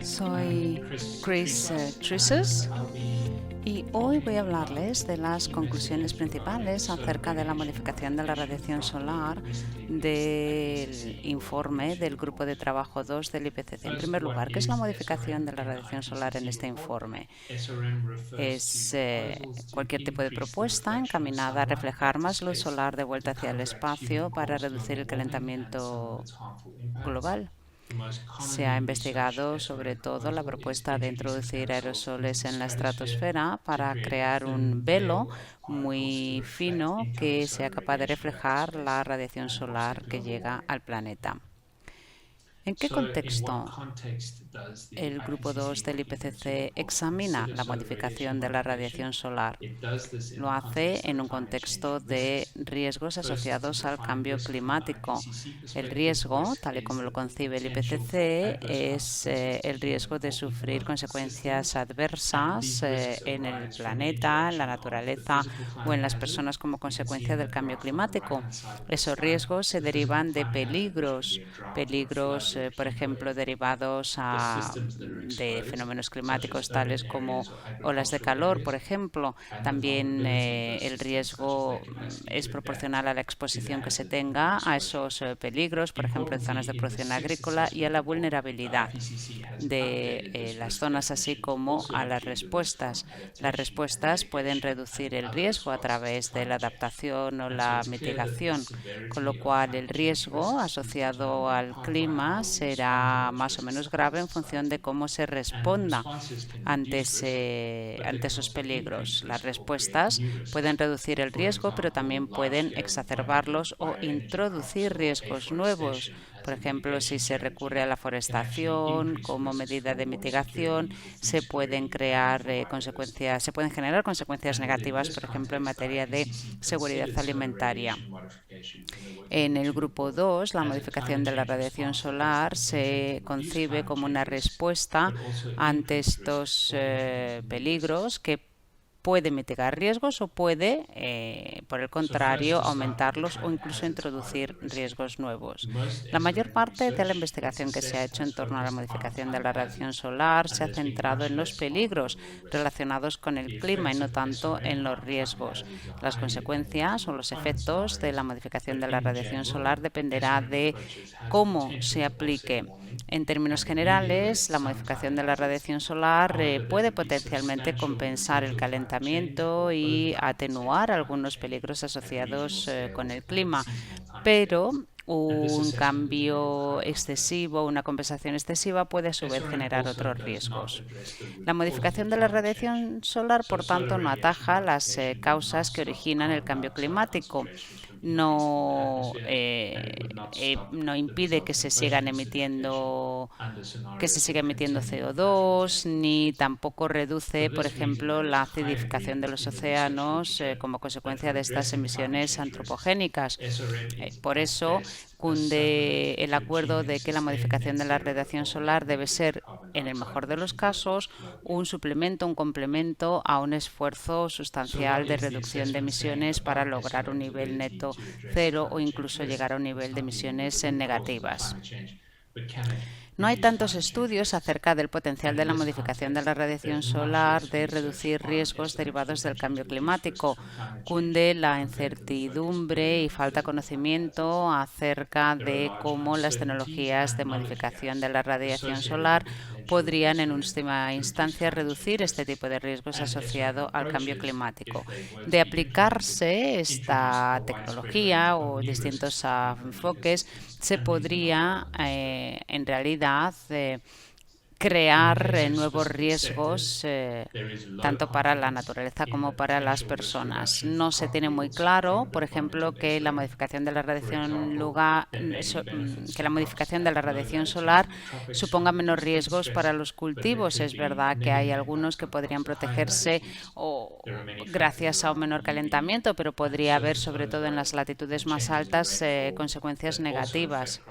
Soy Chris Trusses y hoy voy a hablarles de las conclusiones principales acerca de la modificación de la radiación solar del informe del Grupo de Trabajo 2 del IPCC. En primer lugar, ¿qué es la modificación de la radiación solar en este informe? Es cualquier tipo de propuesta encaminada a reflejar más luz solar de vuelta hacia el espacio para reducir el calentamiento global. Se ha investigado sobre todo la propuesta de introducir aerosoles en la estratosfera para crear un velo muy fino que sea capaz de reflejar la radiación solar que llega al planeta. ¿En qué contexto el Grupo 2 del IPCC examina la modificación de la radiación solar? Lo hace en un contexto de riesgos asociados al cambio climático. El riesgo, tal y como lo concibe el IPCC, es el riesgo de sufrir consecuencias adversas en el planeta, en la naturaleza o en las personas como consecuencia del cambio climático. Esos riesgos se derivan de peligros, por ejemplo, derivados de fenómenos climáticos tales como olas de calor, por ejemplo. También el riesgo es proporcional a la exposición que se tenga a esos peligros, por ejemplo, en zonas de producción agrícola, y a la vulnerabilidad de las zonas, así como a las respuestas. Las respuestas pueden reducir el riesgo a través de la adaptación o la mitigación, con lo cual el riesgo asociado al clima será más o menos grave en función de cómo se responda ante esos peligros. Las respuestas pueden reducir el riesgo, pero también pueden exacerbarlos o introducir riesgos nuevos. Por ejemplo, si se recurre a la forestación como medida de mitigación, se pueden generar consecuencias negativas, por ejemplo, en materia de seguridad alimentaria. En el grupo 2, la modificación de la radiación solar se concibe como una respuesta ante estos peligros que puede mitigar riesgos o puede, por el contrario, aumentarlos o incluso introducir riesgos nuevos. La mayor parte de la investigación que se ha hecho en torno a la modificación de la radiación solar se ha centrado en los peligros relacionados con el clima y no tanto en los riesgos. Las consecuencias o los efectos de la modificación de la radiación solar dependerá de cómo se aplique. En términos generales, la modificación de la radiación solar puede potencialmente compensar el calentamiento y atenuar algunos peligros asociados con el clima, pero un cambio excesivo, una compensación excesiva puede a su vez generar otros riesgos. La modificación de la radiación solar, por tanto, no ataja las causas que originan el cambio climático. No impide que se siga emitiendo CO2, ni tampoco reduce, por ejemplo, la acidificación de los océanos como consecuencia de estas emisiones antropogénicas. Por eso cunde el acuerdo de que la modificación de la radiación solar debe ser, en el mejor de los casos, un suplemento, un complemento a un esfuerzo sustancial de reducción de emisiones para lograr un nivel neto cero o incluso llegar a un nivel de emisiones negativas. No hay tantos estudios acerca del potencial de la modificación de la radiación solar de reducir riesgos derivados del cambio climático. Cunde la incertidumbre y falta conocimiento acerca de cómo las tecnologías de modificación de la radiación solar podrían en última instancia reducir este tipo de riesgos asociado al cambio climático. De aplicarse esta tecnología o distintos enfoques, se podría en realidad crear nuevos riesgos tanto para la naturaleza como para las personas. No se tiene muy claro, por ejemplo, que la modificación de la radiación solar suponga menos riesgos para los cultivos. Es verdad que hay algunos que podrían protegerse gracias a un menor calentamiento, pero podría haber, sobre todo en las latitudes más altas, consecuencias negativas.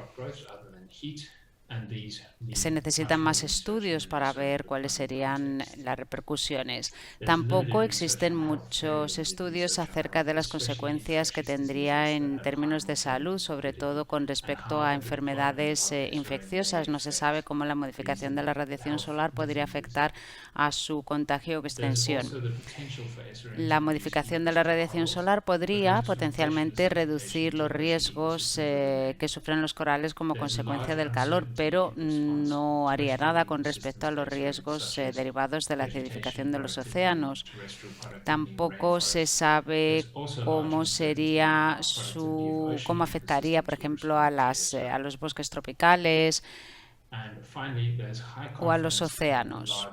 Se necesitan más estudios para ver cuáles serían las repercusiones. Tampoco existen muchos estudios acerca de las consecuencias que tendría en términos de salud, sobre todo con respecto a enfermedades infecciosas. No se sabe cómo la modificación de la radiación solar podría afectar a su contagio o extensión. La modificación de la radiación solar podría potencialmente reducir los riesgos que sufren los corales como consecuencia del calor, pero no haría nada con respecto a los riesgos derivados de la acidificación de los océanos. Tampoco se sabe cómo cómo afectaría, por ejemplo, a los bosques tropicales o a los océanos.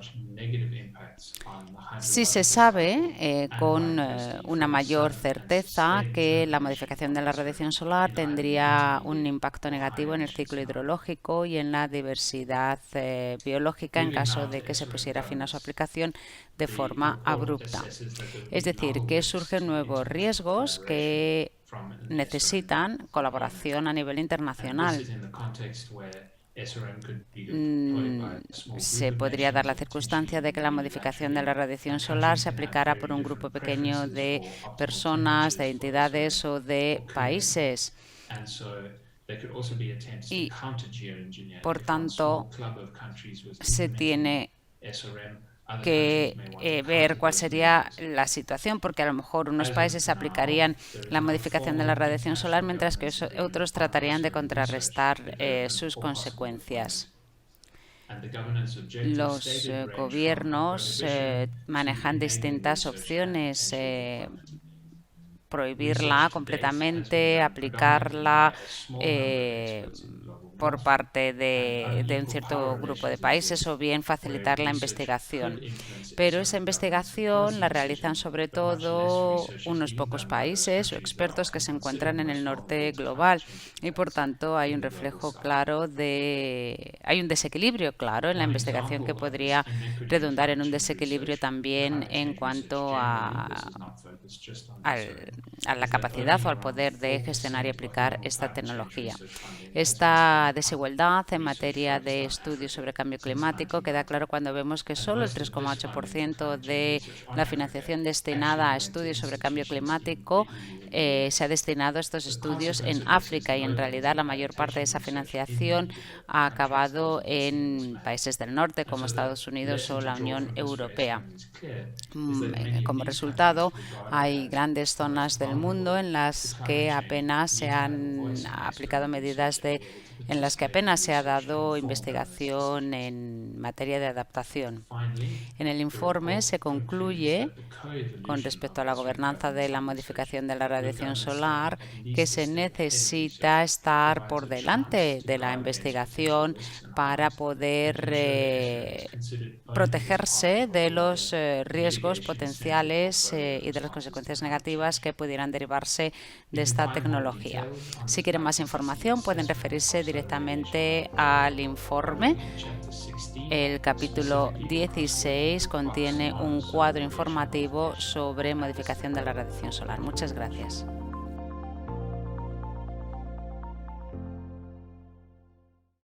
Sí se sabe con una mayor certeza que la modificación de la radiación solar tendría un impacto negativo en el ciclo hidrológico y en la diversidad biológica en caso de que se pusiera fin a su aplicación de forma abrupta. Es decir, que surgen nuevos riesgos que necesitan colaboración a nivel internacional. Se podría dar la circunstancia de que la modificación de la radiación solar se aplicara por un grupo pequeño de personas, de entidades o de países. Y, por tanto, se tiene que ver cuál sería la situación, porque a lo mejor unos países aplicarían la modificación de la radiación solar, mientras que otros tratarían de contrarrestar sus consecuencias. Los gobiernos manejan distintas opciones. Prohibirla completamente, aplicarla por parte de un cierto grupo de países o bien facilitar la investigación. Pero esa investigación la realizan sobre todo unos pocos países o expertos que se encuentran en el norte global y por tanto hay un reflejo claro hay un desequilibrio claro en la investigación que podría redundar en un desequilibrio también en cuanto a la capacidad o al poder de gestionar y aplicar esta tecnología. Esta desigualdad en materia de estudios sobre cambio climático queda claro cuando vemos que solo el 3,8% de la financiación destinada a estudios sobre cambio climático se ha destinado a estos estudios en África y en realidad la mayor parte de esa financiación ha acabado en países del norte como Estados Unidos o la Unión Europea. Como resultado, hay grandes zonas del mundo en las que apenas se han aplicado medidas en las que apenas se ha dado investigación en materia de adaptación. En el informe se concluye, con respecto a la gobernanza de la modificación de la radiación solar, que se necesita estar por delante de la investigación para poder protegerse de los riesgos potenciales y de las consecuencias negativas que pudieran derivarse de esta tecnología. Si quieren más información, pueden referirse directamente al informe. El capítulo 16 contiene un cuadro informativo sobre modificación de la radiación solar. Muchas gracias.